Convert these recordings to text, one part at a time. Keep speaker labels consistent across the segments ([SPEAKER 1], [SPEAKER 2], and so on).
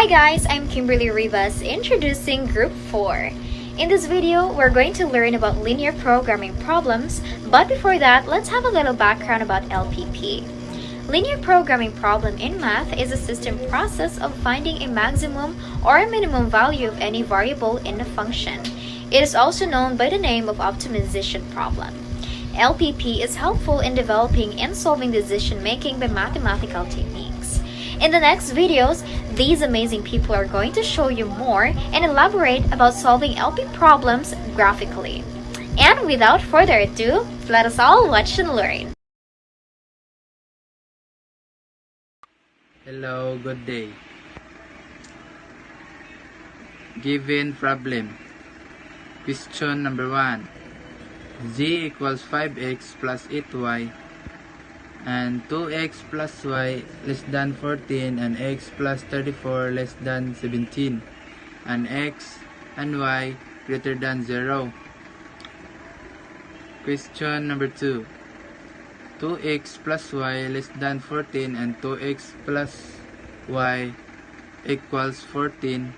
[SPEAKER 1] guys, I'm Kimberly Rivas introducing Group 4. In this video, we're going to learn about linear programming problems, but before that, let's have a little background about LPP. Linear programming problem in math is a system process of finding a maximum or a minimum value of any variable in a function. It is also known by the name of optimization problem. LPP is helpful in developing and solving decision-making by mathematical techniques. In the next videos, these amazing people are going to show you more and elaborate about solving LP problems graphically. And without further ado, let us all watch and learn.
[SPEAKER 2] Hello, good day. Given problem. Question number 1. Z equals 5x plus 8y and 2x plus y less than 14 and x plus 34 less than 17 and x and y greater than 0. Question number 2. 2x plus y less than 14 and 2x plus y equals 14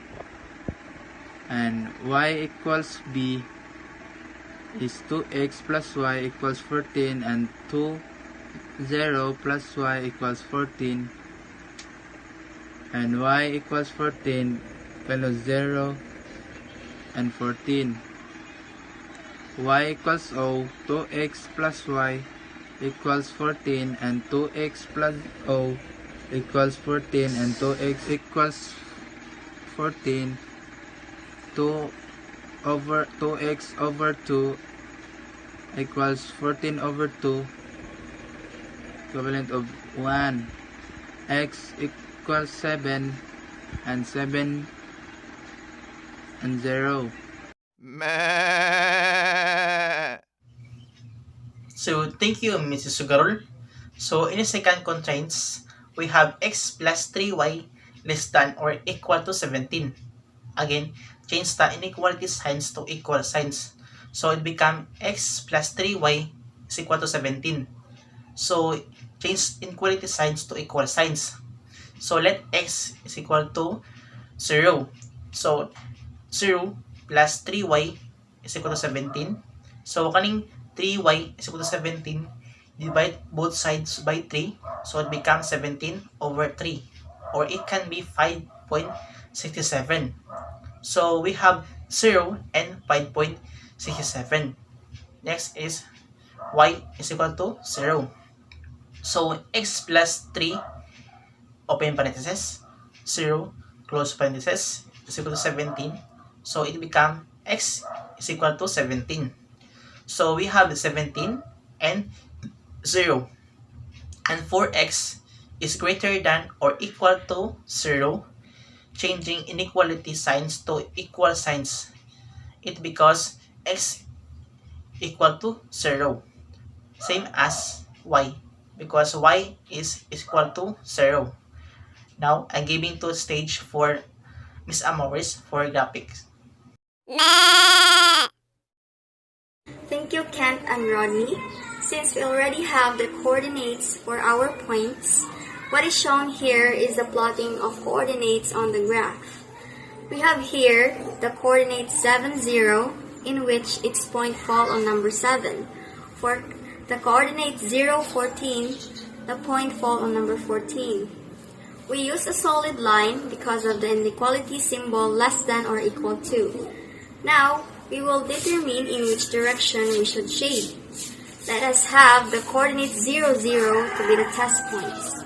[SPEAKER 2] and y equals b is 2x plus y equals 14 and 0 plus y equals 14 and y equals 14 follows 0 and 14. Y equals O, 2x plus y equals 14 and 2x plus O equals 14 and 2x equals 14. 2x over 2 equals 14 over 2, equivalent of 1. X equals 7 and 7 and 0.
[SPEAKER 3] So, thank you, Mrs. Sugarol. So, in the second constraints, we have x plus 3y less than or equal to 17. Again, change the inequality signs to equal signs. So, it becomes x plus 3y is equal to 17. So, change inequality signs to equal signs. So, let x is equal to 0. So, 0 plus 3y is equal to 17. So, kaning 3y is equal to 17, divide both sides by 3, so it becomes 17 over 3, or it can be 5.67. So we have 0 and 5.67. Next is y is equal to 0. So x plus 3, open parenthesis, 0, close parenthesis, is equal to 17. So it becomes x is equal to 17. So we have 17 and 0. And 4x is greater than or equal to 0. Changing inequality signs to equal signs. It because x equal to 0. Same as y. Because y is equal to 0. Now, I'm giving to stage for Miss Amoris for graphics.
[SPEAKER 4] Thank you, Kent and Rodney. Since we already have the coordinates for our points, what is shown here is the plotting of coordinates on the graph. We have here the coordinate 7, 0, in which its point fall on number 7. For the coordinate 0, 14, the point fall on number 14. We use a solid line because of the inequality symbol less than or equal to. Now, we will determine in which direction we should shade. Let us have the coordinate 0, 0 to be the test points.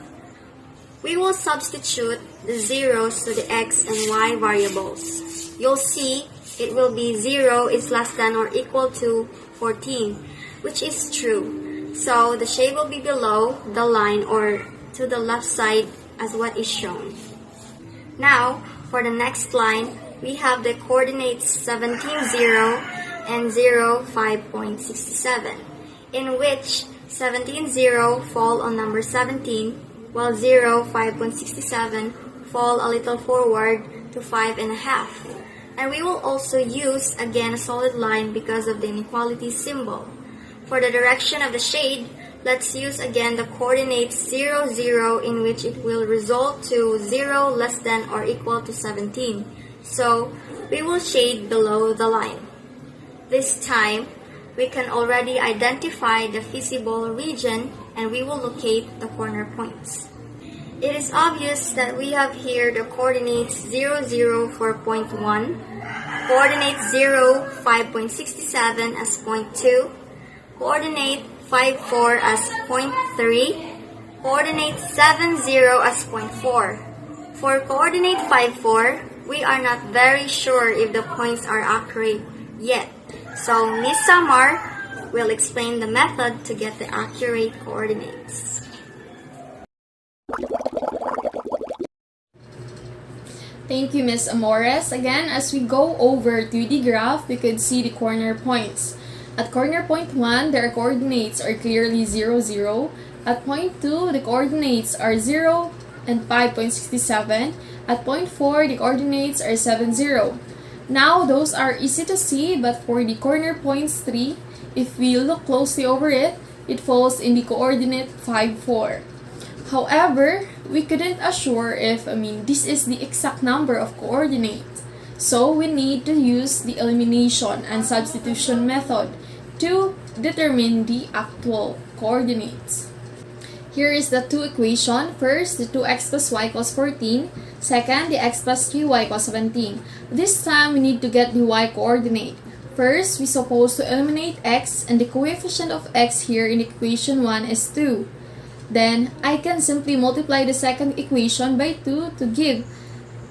[SPEAKER 4] We will substitute the zeros to the x and y variables. You'll see it will be 0 is less than or equal to 14, which is true. So the shade will be below the line or to the left side as what is shown. Now, for the next line, we have the coordinates 17, 0 and 0, 5.67, in which 17, 0 fall on number 17, while 0, 5.67 fall a little forward to 5.5. And we will also use again a solid line because of the inequality symbol. For the direction of the shade, let's use again the coordinates 0, 0, in which it will result to 0 less than or equal to 17. So, we will shade below the line. This time, we can already identify the feasible region and we will locate the corner points. It is obvious that we have here the coordinates 0, 0 for point 1, coordinate 0, 5.67 as point 2, coordinate 5, 4 as point 3, coordinate 7, 0 as point 4. For coordinate 5, 4, we are not very sure if the points are accurate yet. So Ms. Samar will explain the method to get the accurate coordinates.
[SPEAKER 5] Thank you, Ms. Amores. Again, as we go over to the graph, we could see the corner points. At corner point 1, their coordinates are clearly 0, 0. At point 2, the coordinates are 0 and 5.67. At point 4, the coordinates are 7, 0. Now, those are easy to see, but for the corner points 3, if we look closely over it, it falls in the coordinate 5, 4. However, we couldn't assure if, this is the exact number of coordinates. So, we need to use the elimination and substitution method to determine the actual coordinates. Here is the two equation. First, the 2x plus y equals 14. Second, the x plus 3y equals 17. This time, we need to get the y coordinate. First, we supposed to eliminate x, and the coefficient of x here in equation 1 is 2. Then, I can simply multiply the second equation by 2 to give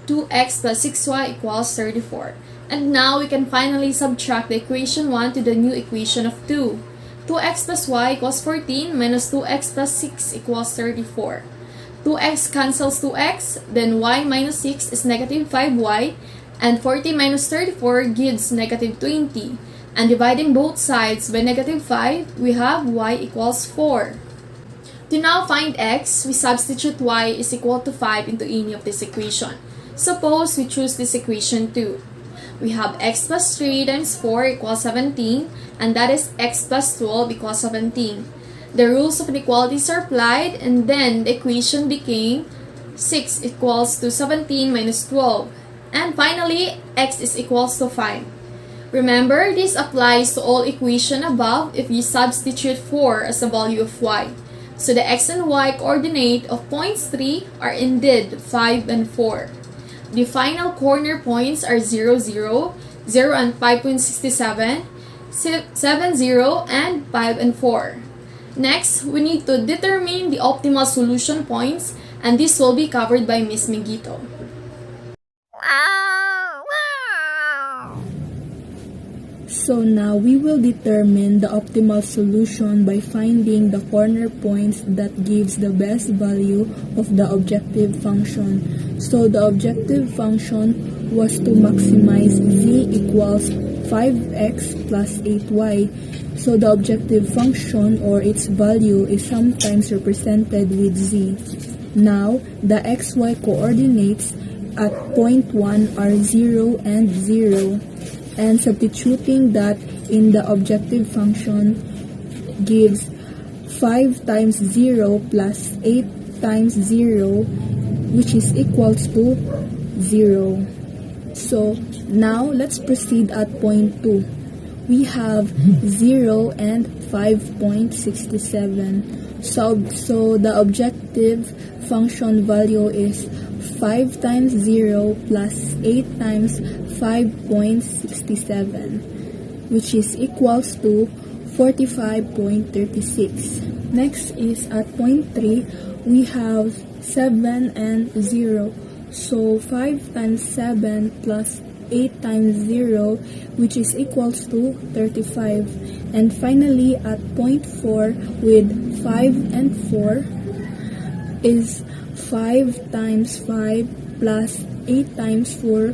[SPEAKER 5] 2x plus 6y equals 34. And now, we can finally subtract the equation 1 to the new equation of 2. 2x plus y equals 14 minus 2x plus 6 equals 34. 2x cancels 2x, then y minus 6 is negative 5y, and 40 minus 34 gives negative 20. And dividing both sides by negative 5, we have y equals 4. To now find x, we substitute y is equal to 5 into any of this equation. Suppose we choose this equation 2. We have x plus 3 times 4 equals 17, and that is x plus 12 equals 17. The rules of inequalities are applied, and then the equation became 6 equals to 17 minus 12. And finally, x is equals to 5. Remember, this applies to all equations above if you substitute 4 as the value of y. So the x and y coordinate of points 3 are indeed 5 and 4. The final corner points are 0, 0, 0 and 5.67, 7, 0, and 5 and 4. Next, we need to determine the optimal solution points, and this will be covered by Ms. Miguito.
[SPEAKER 6] So now we will determine the optimal solution by finding the corner points that gives the best value of the objective function. So the objective function was to maximize z equals 5x plus 8y. So the objective function or its value is sometimes represented with z. Now, the xy coordinates at point 1 are 0 and 0. And substituting that in the objective function gives 5 times 0 plus 8 times 0, which is equals to 0. So now let's proceed at point 2. We have 0 and 5.67. So the objective function value is 5 times 0 plus 8 times 5.67, which is equals to 45.36. Next is at point 3, we have 7 and 0. So 5 times 7 plus 8 times 0, which is equals to 35. And finally, at point 4, with 5 and 4, is 5 times 5 plus 8 times 4,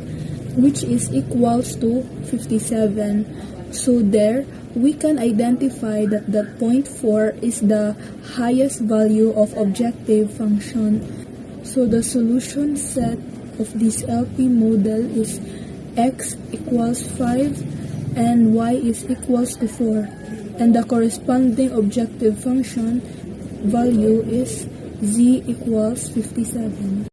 [SPEAKER 6] which is equals to 57. So there, we can identify that the point 4 is the highest value of objective function. So the solution set of this LP model is x equals 5 and y is equals to 4. and the corresponding objective function value is z equals 57.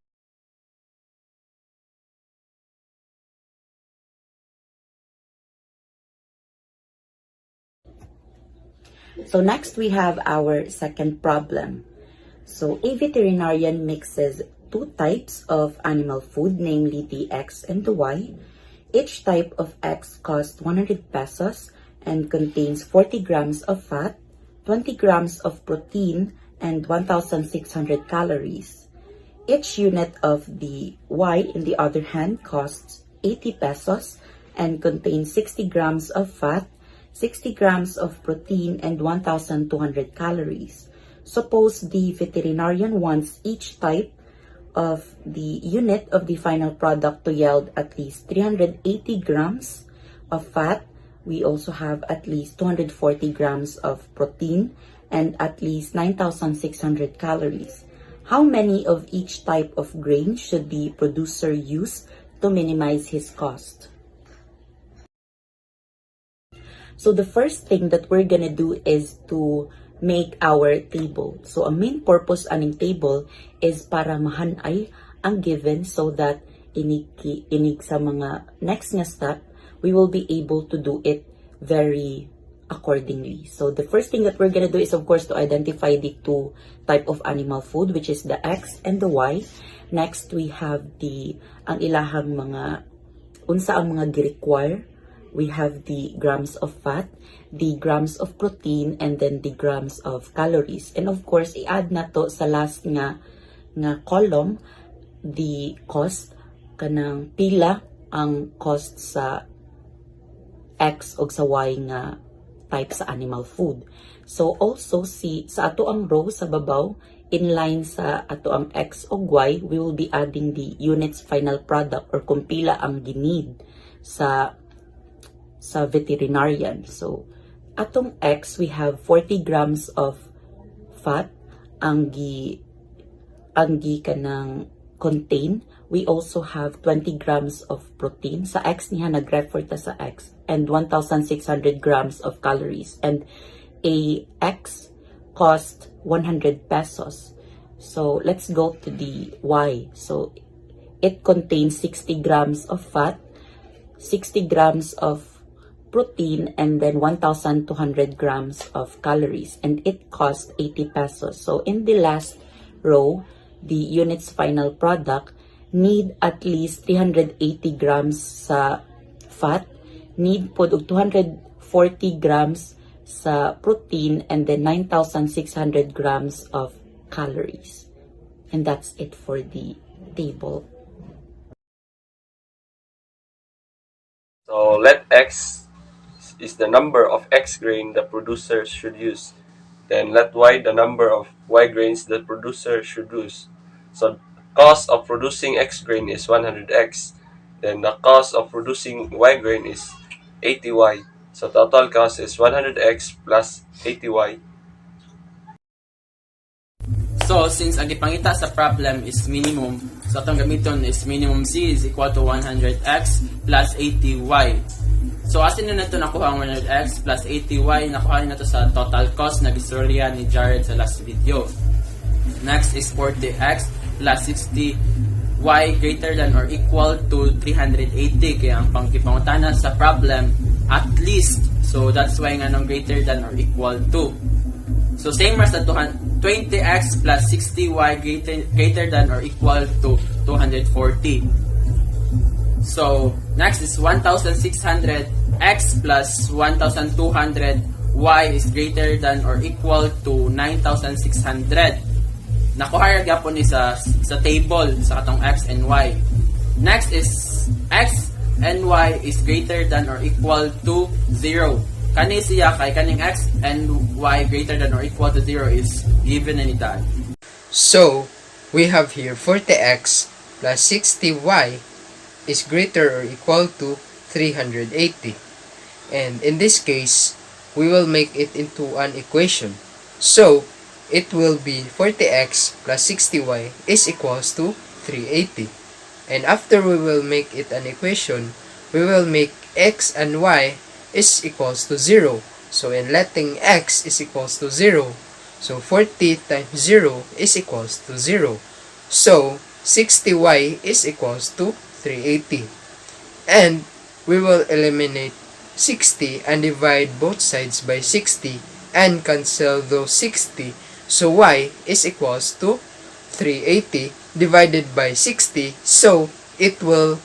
[SPEAKER 7] So next we have our second problem. So a veterinarian mixes two types of animal food, namely the X and the Y. Each type of X costs 100 pesos and contains 40 grams of fat, 20 grams of protein, and 1,600 calories. Each unit of the Y, in the other hand, costs 80 pesos and contains 60 grams of fat, 60 grams of protein, and 1,200 calories. Suppose the veterinarian wants each type of the unit of the final product to yield at least 380 grams of fat. We also have at least 240 grams of protein and at least 9,600 calories. How many of each type of grain should the producer use to minimize his cost? So the first thing that we're gonna do is to make our table. So ang main purpose aning table is para mahanay ang given so that inig sa mga next nga step, we will be able to do it very accordingly. So the first thing that we're gonna do is of course to identify the two type of animal food, which is the X and the Y. Next, we have ang ilahang mga, unsa ang mga gi-require. We have the grams of fat, the grams of protein, and then the grams of calories. And of course, i-add na to sa last nga column, the cost, kanang pila ang cost sa X o sa Y nga type sa animal food. So also, sa ato ang row sa babaw, inline sa ato ang X o Y, we will be adding the unit's final product or kung pila ang ginid sa veterinarian. So, atong X, we have 40 grams of fat ang kanang contain. We also have 20 grams of protein. Sa X niya, nag-refer ta sa X. And 1,600 grams of calories. And a X cost 100 pesos. So, let's go to the Y. So, it contains 60 grams of fat, 60 grams of protein, and then 1,200 grams of calories, and it costs 80 pesos. So in the last row, the unit's final product need at least 380 grams sa fat, need po 240 grams sa protein, and then 9,600 grams of calories. And that's it for the table.
[SPEAKER 8] So let X is the number of X grain the producer should use. Then let Y the number of Y grains the producer should use. So cost of producing X grain is 100X. Then the cost of producing Y grain is 80Y. So total cost is 100X plus 80Y.
[SPEAKER 2] So, since ang gipangita sa problem is minimum, so itong gamiton is minimum Z is equal to 100X plus 80Y. So, asin na ito nakuha ang 100X plus 80Y, nakuha na ito sa total cost na gistorya ni Jared sa last video. Next is 40X plus 60Y greater than or equal to 380. Kaya ang pangkipangutana sa problem, at least. So, that's why nga nung greater than or equal to. So, same as the 20X plus 60Y greater than or equal to 240. So, next is 1,600X plus 1,200Y is greater than or equal to 9,600. Nakuha gyapon ni sa table sa katong X and Y. Next is X and Y is greater than or equal to 0. Kani siya kay kaning X and Y greater than or equal to 0 is given and done.
[SPEAKER 9] So, we have here 40x plus 60y is greater or equal to 380. And in this case, we will make it into an equation. So, it will be 40x plus 60y is equals to 380. And after we will make it an equation, we will make x and y is equals to 0 So in letting x is equals to 0, so 40 times 0 is equals to 0. So 60y is equals to 380. And we will eliminate 60 and divide both sides by 60 and cancel those 60. So y is equals to 380 divided by 60. So it will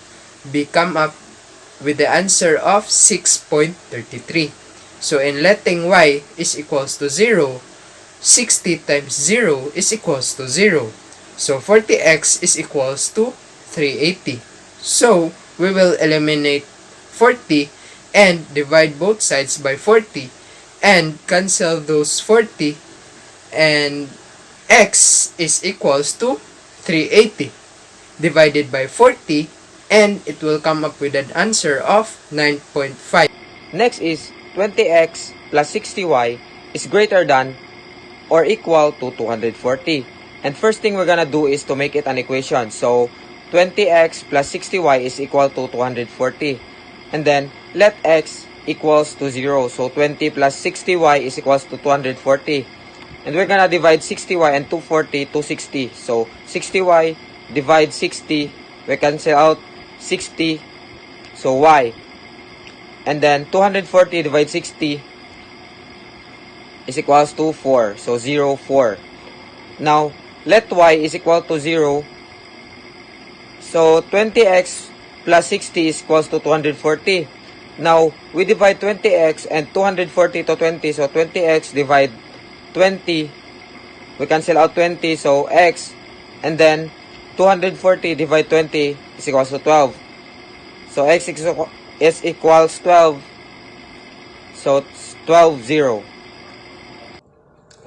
[SPEAKER 9] come up with the answer of 6.33. So in letting y is equals to 0, 60 times 0 is equals to 0. So 40x is equals to 380. So we will eliminate 40 and divide both sides by 40 and cancel those 40, and x is equals to 380 divided by 40, and it will come up with an answer of 9.5.
[SPEAKER 10] Next is 20x plus 60y is greater than or equal to 240. And first thing we're gonna do is to make it an equation. So 20x plus 60y is equal to 240. And then let x equals to 0. So 20 plus 60y is equals to 240. And we're gonna divide 60y and 240 to 60. So 60y divide 60, we cancel out 60, so y. And then 240 divide 60 is equals to 4. So 0, 4. Now, let y is equal to 0. So 20x plus 60 is equals to 240. Now, we divide 20x and 240 to 20. So 20x divide 20. We cancel out 20. So x. And then 240 divide 20 is equals to 12. So x is equals 12. So it's 12, 0.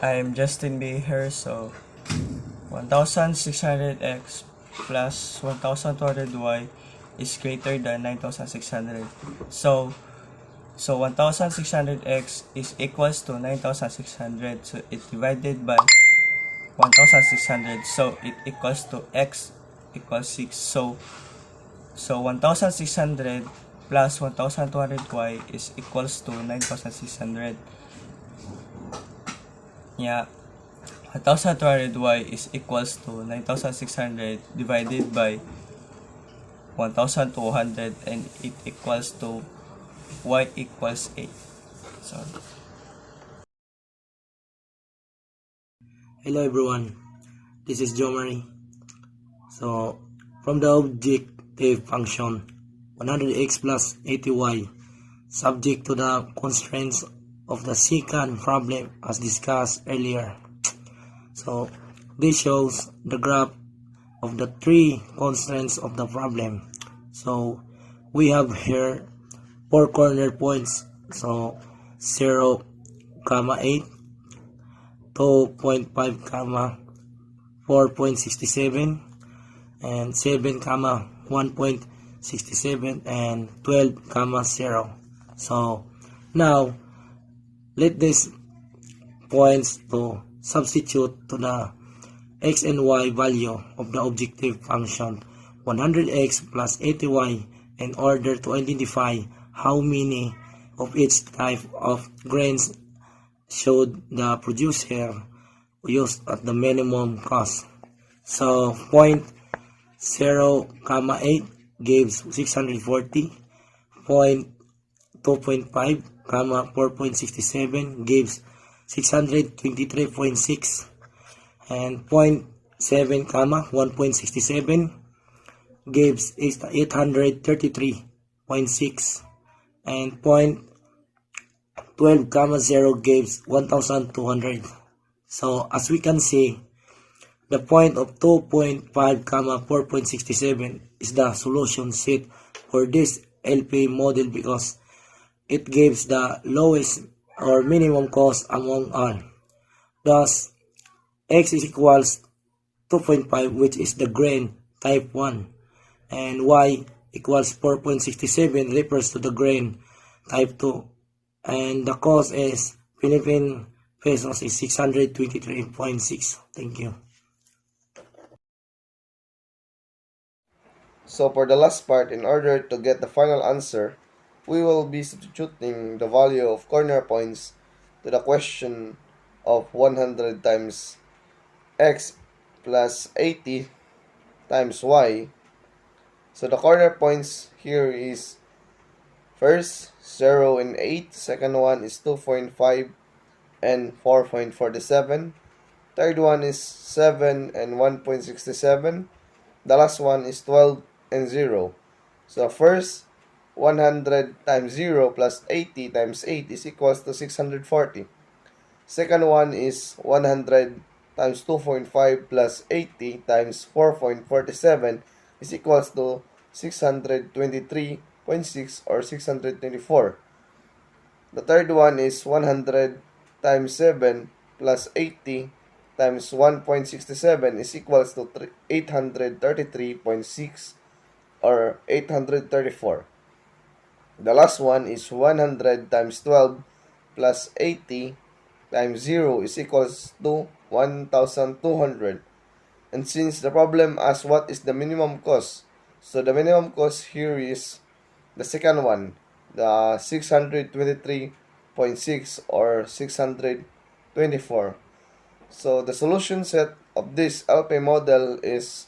[SPEAKER 11] I'm Justin B. here, so 1600x plus 1200y is greater than 9600. So 1600x is equals to 9600, so it's divided by 1600, so it equals to x equals 6. So 1600 plus 1200y is equals to 9600. Yeah, 1200y is equals to 9600 divided by 1200, and it equals to y equals 8. Sorry.
[SPEAKER 12] Hello everyone, this is Joe Marie. So from the objective function 100x plus 80y, subject to the constraints of the second problem as discussed earlier. So this shows the graph of the three constraints of the problem. So we have here 4 corner points, so 0, 8, 2.5, 4.67, and 7, 1.67, and 12, 0. So now let these points to substitute to the x and y value of the objective function 100x plus 80y in order to identify how many of each type of grains should the producer use at the minimum cost. So point 0, 8 gives 640, point 2.5, 4.67 gives 623.6, and point 7, 1.67 gives 833.6, and point 12, 0 gives 1200. So as we can see, the point of 2.5, 4.67 is the solution set for this LP model because it gives the lowest or minimum cost among all. Thus, x is equals 2.5, which is the grain type 1, and y equals 4.67 refers to the grain type 2, and the cost is Philippine pesos is 623.6. Thank you.
[SPEAKER 13] So for the last part, in order to get the final answer, we will be substituting the value of corner points to the question of 100 times x plus 80 times y. So the corner points here is first 0 and 8, second one is 2.5 and 4.47, third one is 7 and 1.67, the last one is 12 and 0. So first 100 times 0 plus 80 times 8 is equals to 640. Second one is 100 times 2.5 plus 80 times 4.47 is equals to 623.6 or 624. The third one is 100 times 7 plus 80 times 1.67 is equals to 833.6 or 834. The last one is 100 times 12 plus 80 times 0 is equals to 1,200. And since the problem asks what is the minimum cost, so the minimum cost here is the second one, the 623.6 or 624. So the solution set of this LP model is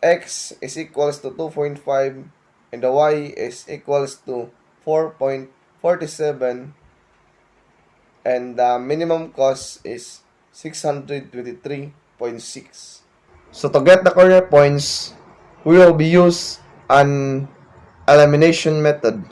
[SPEAKER 13] x is equals to 2.5 and the y is equals to 4.47 and the minimum cost is 623.6. So to get the corner points, we will be use an elimination method.